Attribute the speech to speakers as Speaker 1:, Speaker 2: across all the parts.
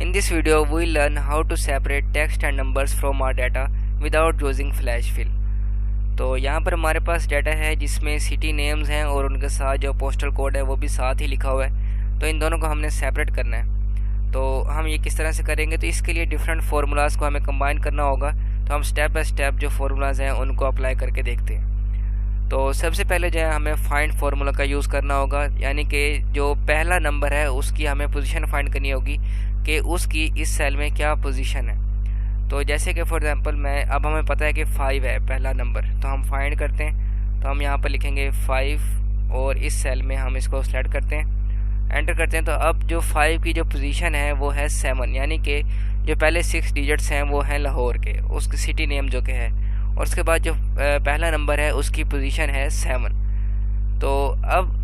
Speaker 1: In this video, we learn how to separate text and numbers from our data without using flash fill. तो यहाँ पर हमारे पास data है जिसमें city names हैं और उनके साथ जो पोस्टल कोड है वो भी साथ ही लिखा हुआ है। तो इन दोनों को हमने सेपरेट करना है। तो हम ये किस तरह से करेंगे, तो इसके लिए डिफरेंट फार्मूलाज़ को हमें कंबाइन करना होगा। तो हम स्टेप बाय स्टेप जो फार्मूलाज़ हैं उनको अप्लाई करके देखते हैं। तो सबसे पहले जो है हमें फाइंड फार्मूला का यूज़ करना होगा, यानी कि जो पहला नंबर है उसकी हमें पोजीशन फाइंड करनी होगी कि उसकी इस सेल में क्या पोजीशन है। तो जैसे कि फॉर एग्जांपल अब हमें पता है कि 5 है पहला नंबर, तो हम फाइंड करते हैं। तो हम यहाँ पर लिखेंगे 5 और इस सेल में हम इसको सेलेक्ट करते हैं, एंटर करते हैं। तो अब जो 5 की जो पोजीशन है वो है 7, यानी कि जो पहले 6 डिजिट्स हैं वो हैं लाहौर के, उसकी सिटी नेम जो कि है, और उसके बाद जो पहला नंबर है उसकी पोजीशन है 7। तो अब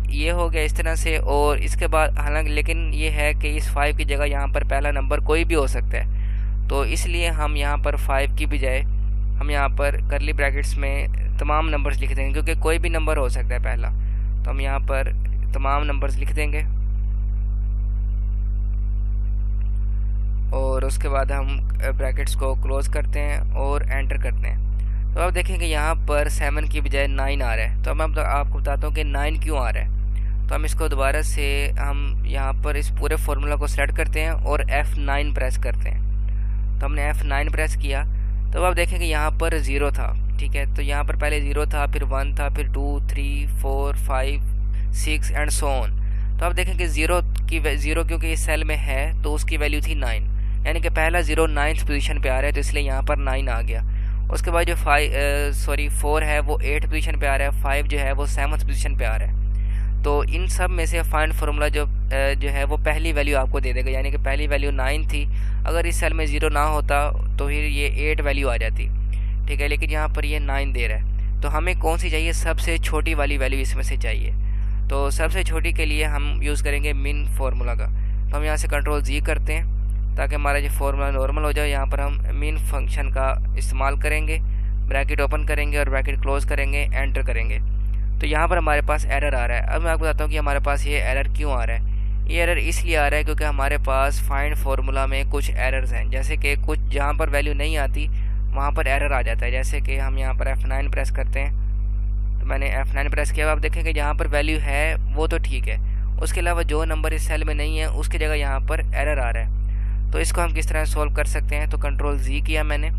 Speaker 1: ये हो गया इस तरह से। और इसके बाद हालांकि लेकिन ये है कि इस 5 की जगह यहाँ पर पहला नंबर कोई भी हो सकता है। तो इसलिए हम यहाँ पर 5 की बजाय हम यहाँ पर करली ब्रैकेट्स में तमाम नंबर्स लिख देंगे, क्योंकि कोई भी नंबर हो सकता है पहला। तो हम यहाँ पर तमाम नंबर्स लिख देंगे और उसके बाद हम ब्रैकेट्स को क्लोज करते हैं और एंटर करते हैं। तो अब देखेंगे यहाँ पर 7 की बजाय 9 आ रहा है। तो मैं आपको बताता हूँ कि 9 क्यों आ रहा है। तो हम इसको दोबारा से हम यहाँ पर इस पूरे फार्मूला को सेलेक्ट करते हैं और F9 प्रेस करते हैं। तो हमने F9 प्रेस किया तो अब देखेंगे यहाँ पर 0 था, ठीक है। तो यहाँ पर पहले 0 था, फिर 1 था, फिर 2, 3, 4, 5, 6 एंड सो ऑन। तो अब देखेंगे 0 क्योंकि इस सेल में है तो उसकी वैल्यू थी 9, यानी कि पहला 0 9th पोजीशन पे आ रहा है, तो इसलिए यहाँ पर 9 आ गया। उसके बाद जो 4 है वो 8th पोजीशन पे आ रहा है, 5 जो है वो 7th पोजीशन पे आ रहा है। तो इन सब में से फाइंड फार्मूला जो है वो पहली वैल्यू आपको दे देगा, यानी कि पहली वैल्यू 9 थी। अगर इस सेल में 0 ना होता तो फिर ये 8 वैल्यू आ जाती, ठीक है। लेकिन यहाँ पर ये 9 दे रहा है। तो हमें कौन सी चाहिए, सबसे छोटी वाली वैल्यू इसमें से चाहिए। तो सबसे छोटी के लिए हम यूज़ करेंगे मिन फार्मूला का। तो हम यहाँ से Ctrl+G करते हैं ताकि हमारा जो फार्मूला नॉर्मल हो जाए। यहाँ पर हम मिन फंक्शन का इस्तेमाल करेंगे, ब्रैकेट ओपन करेंगे और ब्रैकेट क्लोज करेंगे, एंटर करेंगे। तो यहाँ पर हमारे पास एरर आ रहा है। अब मैं आपको बताता हूँ कि हमारे पास ये एरर क्यों आ रहा है। ये एरर इसलिए आ रहा है क्योंकि हमारे पास फाइंड फार्मूला में कुछ एरर्स हैं, जैसे कि कुछ जहाँ पर वैल्यू नहीं आती वहाँ पर एरर आ जाता है। जैसे कि हम यहाँ पर F9 प्रेस करते हैं। तो मैंने F9 प्रेस किया, आप देखेंगे जहाँ पर वैल्यू है वो तो ठीक है, उसके अलावा जो नंबर इस सेल में नहीं है उसकी जगह यहाँ पर एरर आ रहा है। तो इसको हम किस तरह सॉल्व कर सकते हैं, तो Ctrl+Z किया मैंने।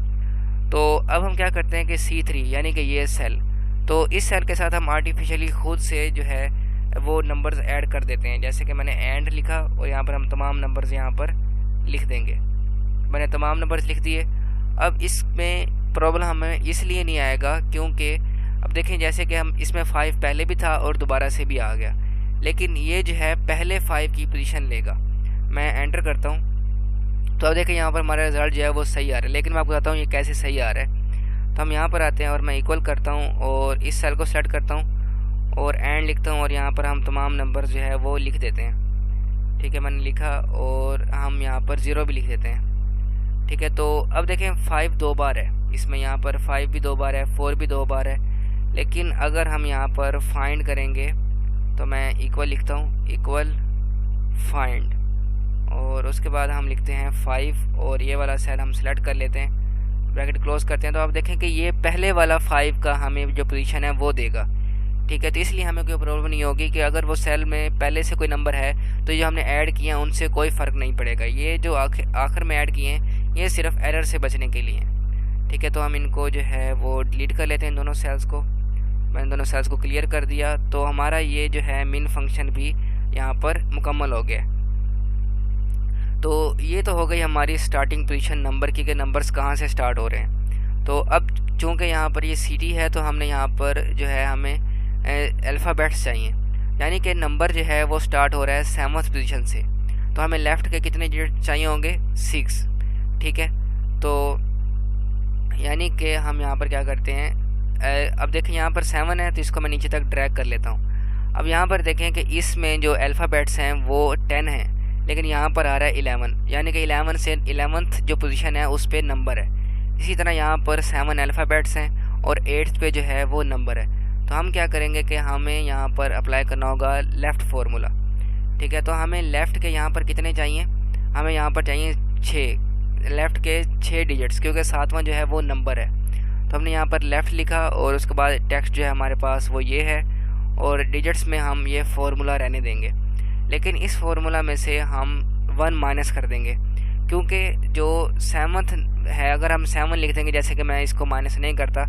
Speaker 1: तो अब हम क्या करते हैं कि C3 यानी कि ये सेल, तो इस सेल के साथ हम आर्टिफिशियली खुद से जो है वो नंबर्स ऐड कर देते हैं। जैसे कि मैंने एंड लिखा और यहाँ पर हम तमाम नंबर्स यहाँ पर लिख देंगे। मैंने तमाम नंबर्स लिख दिए। अब इसमें प्रॉब्लम हमें इसलिए नहीं आएगा क्योंकि अब देखें जैसे कि हम इसमें 5 पहले भी था और दोबारा से भी आ गया, लेकिन ये जो है पहले 5 की पोजीशन लेगा। मैं एंटर करता हूँ तो अब देखें यहाँ पर हमारा रिजल्ट जो है वो सही आ रहा है। लेकिन मैं आपको बताता हूँ ये कैसे सही आ रहा है। तो हम यहाँ पर आते हैं और मैं इक्वल करता हूँ और इस सेल को सेलेक्ट करता हूँ और एंड लिखता हूँ और यहाँ पर हम तमाम नंबर जो है वो लिख देते हैं, ठीक है। मैंने लिखा और हम यहाँ पर 0 भी लिख देते हैं, ठीक है। तो अब देखें 5 2 बार है इसमें, यहाँ पर 5 भी 2 बार है, 4 भी 2 बार है। लेकिन अगर हम यहाँ पर फाइंड करेंगे तो मैं इक्वल लिखता हूँ, इक्वल फाइंड, और उसके बाद हम लिखते हैं 5 और ये वाला सेल हम सेलेक्ट कर लेते हैं, ब्रैकेट क्लोज करते हैं। तो आप देखें कि ये पहले वाला 5 का हमें जो पोजीशन है वो देगा, ठीक है। तो इसलिए हमें कोई प्रॉब्लम नहीं होगी कि अगर वो सेल में पहले से कोई नंबर है तो जो हमने ऐड किए हैं उनसे कोई फ़र्क नहीं पड़ेगा। ये जो आखिर में ऐड किए हैं ये सिर्फ एरर से बचने के लिए, ठीक है। तो हम इनको जो है वो डिलीट कर लेते हैं, दोनों सेल्स को। मैंने दोनों सेल्स को क्लियर कर दिया। तो हमारा ये जो है मिन फंक्शन भी यहाँ पर मुकम्मल हो गया। तो ये तो हो गई हमारी स्टार्टिंग पोजीशन नंबर की, कि नंबर्स कहाँ से स्टार्ट हो रहे हैं। तो अब चूँकि यहाँ पर ये सिटी है तो हमने यहाँ पर जो है हमें अल्फ़ाबेट्स चाहिए, यानी कि नंबर जो है वो स्टार्ट हो रहा है 7th पोजीशन से। तो हमें लेफ़्ट के कितने डिजिट चाहिए होंगे, 6, ठीक है। तो यानी कि हम यहाँ पर क्या करते हैं, अब देखें यहाँ पर 7 है तो इसको मैं नीचे तक ड्रैग कर लेता हूँ। अब यहाँ पर देखें कि इसमें जो अल्फ़ाबेट्स हैं वो 10 हैं, लेकिन यहाँ पर आ रहा है 11, यानी कि 11 से 11th जो पोजीशन है उस पर नंबर है। इसी तरह यहाँ पर 7 अल्फ़ाबेट्स हैं और 8th पे जो है वो नंबर है। तो हम क्या करेंगे कि हमें यहाँ पर अप्लाई करना होगा लेफ़्ट फार्मूला, ठीक है। तो हमें लेफ़्ट के यहाँ पर कितने चाहिए, हमें यहाँ पर चाहिए 6, लेफ़्ट के 6 डिजिट्स, क्योंकि 7वां जो है वो नंबर है। तो हमने यहाँ पर लेफ़्ट लिखा और उसके बाद टेक्स्ट जो है हमारे पास वो ये है, और डिजिट्स में हम ये फार्मूला रहने देंगे। लेकिन इस फार्मूला में से हम 1 माइनस कर देंगे, क्योंकि जो 7th है, अगर हम 7 लिख देंगे, जैसे कि मैं इसको माइनस नहीं करता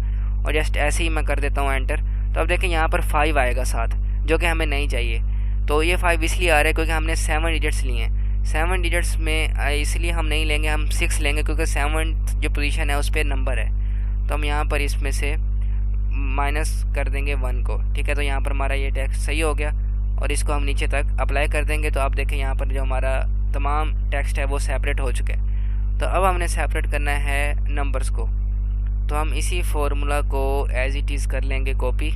Speaker 1: और जस्ट ऐसे ही मैं कर देता हूँ एंटर, तो अब देखें यहाँ पर 5 आएगा साथ, जो कि हमें नहीं चाहिए। तो ये 5 इसलिए आ रहा है क्योंकि हमने 7 डिजिट्स लिए हैं। 7 डिजिट्स में इसलिए हम नहीं लेंगे, हम 6 लेंगे, क्योंकि 7th जो पोजीशन है उस पर नंबर है। तो हम यहाँ पर इसमें से माइनस कर देंगे 1 को, ठीक है। तो यहाँ पर हमारा ये टेक्स्ट सही हो गया और इसको हम नीचे तक अप्लाई कर देंगे। तो आप देखें यहाँ पर जो हमारा तमाम टेक्स्ट है वो सेपरेट हो चुके हैं। तो अब हमने सेपरेट करना है नंबर्स को। तो हम इसी फार्मूला को एज इट इज़ कर लेंगे कॉपी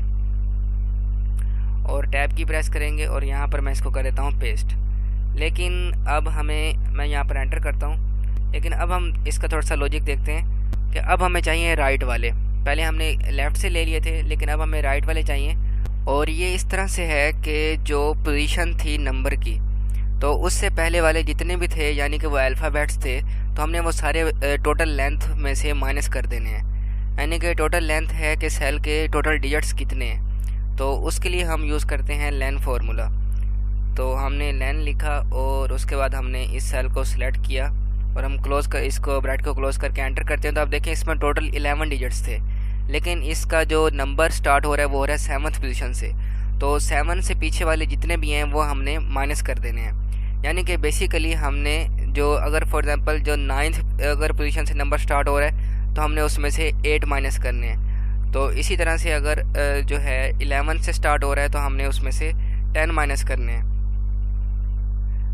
Speaker 1: और टैब की प्रेस करेंगे और यहाँ पर मैं इसको कर देता हूँ पेस्ट। लेकिन अब मैं यहाँ पर एंटर करता हूँ, लेकिन अब हम इसका थोड़ा सा लॉजिक देखते हैं कि अब हमें चाहिए राइट वाले। पहले हमने लेफ़्ट से ले लिए थे, लेकिन अब हमें राइट वाले चाहिए। और ये इस तरह से है कि जो पोजीशन थी नंबर की, तो उससे पहले वाले जितने भी थे, यानी कि वो अल्फ़ाबेट्स थे, तो हमने वो सारे टोटल लेंथ में से माइनस कर देने हैं। यानी कि टोटल लेंथ है कि सेल के टोटल डिजिट्स कितने हैं, तो उसके लिए हम यूज़ करते हैं लेन फार्मूला। तो हमने लेन लिखा और उसके बाद हमने इस सेल को सिलेक्ट किया और हम इसको ब्रैकेट को क्लोज़ करके एंटर करते हैं। तो आप देखें इसमें टोटल 11 डिजिट्स थे, लेकिन इसका जो नंबर स्टार्ट हो रहा है वो हो रहा है 7th पोजीशन से। तो 7 से पीछे वाले जितने भी हैं वो हमने माइनस कर देने हैं। यानी कि बेसिकली हमने जो, अगर फॉर एग्जांपल जो 9th अगर पोजीशन से नंबर स्टार्ट हो रहा है तो हमने उसमें से 8 माइनस करने हैं। तो इसी तरह से अगर जो है 11 से स्टार्ट हो रहा है तो हमने उसमें से 10 माइनस करने हैं।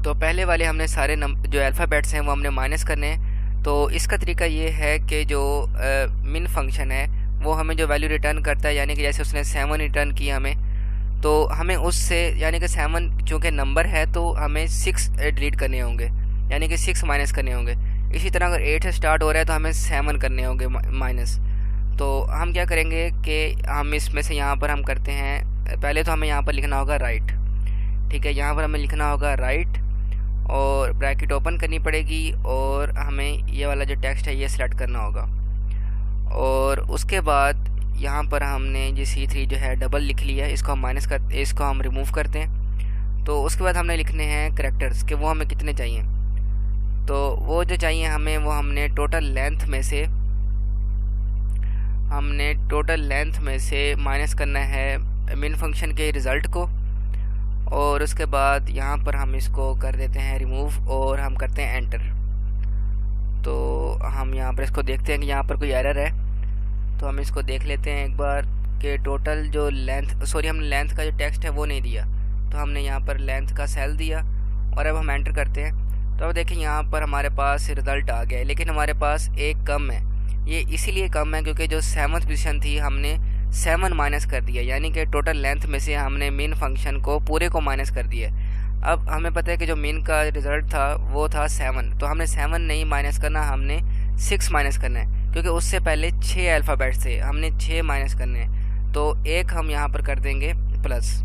Speaker 1: तो पहले वाले हमने सारे जो अल्फ़ाबेट्स हैं वो हमने माइनस करने हैं। तो इसका तरीका ये है कि जो मिन फंक्शन है वो हमें जो वैल्यू रिटर्न करता है, यानी कि जैसे उसने 7 रिटर्न की हमें, तो हमें उससे, यानी कि 7 चूँकि नंबर है तो हमें 6 डिलीट करने होंगे, यानी कि 6 माइनस करने होंगे। इसी तरह अगर 8 से स्टार्ट हो रहा है तो हमें 7 करने होंगे माइनस। तो हम क्या करेंगे कि हम इसमें से यहाँ पर हम करते हैं, पहले तो हमें यहाँ पर लिखना होगा राइट, ठीक है। यहाँ पर हमें लिखना होगा राइट और ब्रैकेट ओपन करनी पड़ेगी और हमें ये वाला जो टेक्स्ट है ये सिलेक्ट करना होगा। और उसके बाद यहाँ पर हमने जो C3 जो है डबल लिख लिया है, इसको हम इसको हम रिमूव करते हैं। तो उसके बाद हमने लिखने हैं करैक्टर्स कि वो हमें कितने चाहिए। तो वो जो चाहिए हमें वो हमने टोटल लेंथ में से माइनस करना है मिन फंक्शन के रिज़ल्ट को। और उसके बाद यहाँ पर हम इसको कर देते हैं रिमूव और हम करते हैं एंटर। तो हम यहाँ पर इसको देखते हैं कि यहाँ पर कोई एरर है, तो हम इसको देख लेते हैं एक बार कि टोटल जो हमने लेंथ का जो टेक्स्ट है वो नहीं दिया, तो हमने यहाँ पर लेंथ का सेल दिया और अब हम एंटर करते हैं। तो अब देखें यहाँ पर हमारे पास रिज़ल्ट आ गया है, लेकिन हमारे पास एक कम है। ये इसीलिए कम है क्योंकि जो 7th पोजीशन थी हमने 7 माइनस कर दिया, यानी कि टोटल लेंथ में से हमने मेन फंक्शन को पूरे को माइनस कर दिया। अब हमें पता है कि जो मेन का रिज़ल्ट था वो था 7, तो हमने 7 नहीं माइनस करना, हमने 6 माइनस करना है, क्योंकि उससे पहले 6 अल्फ़ाबेट्स थे, हमने 6 माइनस करने हैं। तो एक हम यहाँ पर कर देंगे प्लस,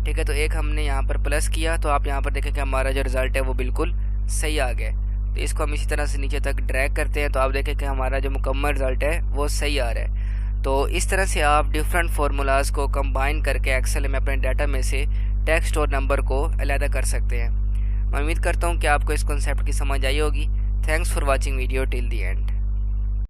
Speaker 1: ठीक है। तो एक हमने यहाँ पर प्लस किया, तो आप यहाँ पर देखें कि हमारा जो रिज़ल्ट है वो बिल्कुल सही आ गया। तो इसको हम इसी तरह से नीचे तक ड्रैग करते हैं, तो आप देखें कि हमारा जो मुकम्मल रिज़ल्ट है वो सही आ रहा है। तो इस तरह से आप डिफरेंट फार्मूलाज़ को कंबाइन करके एक्सेल में अपने डाटा में से टेक्स्ट और नंबर को अलग कर सकते हैं। मैं उम्मीद करता हूँ कि आपको इस कॉन्सेप्ट की समझ आई होगी। Thanks for watching video till the and.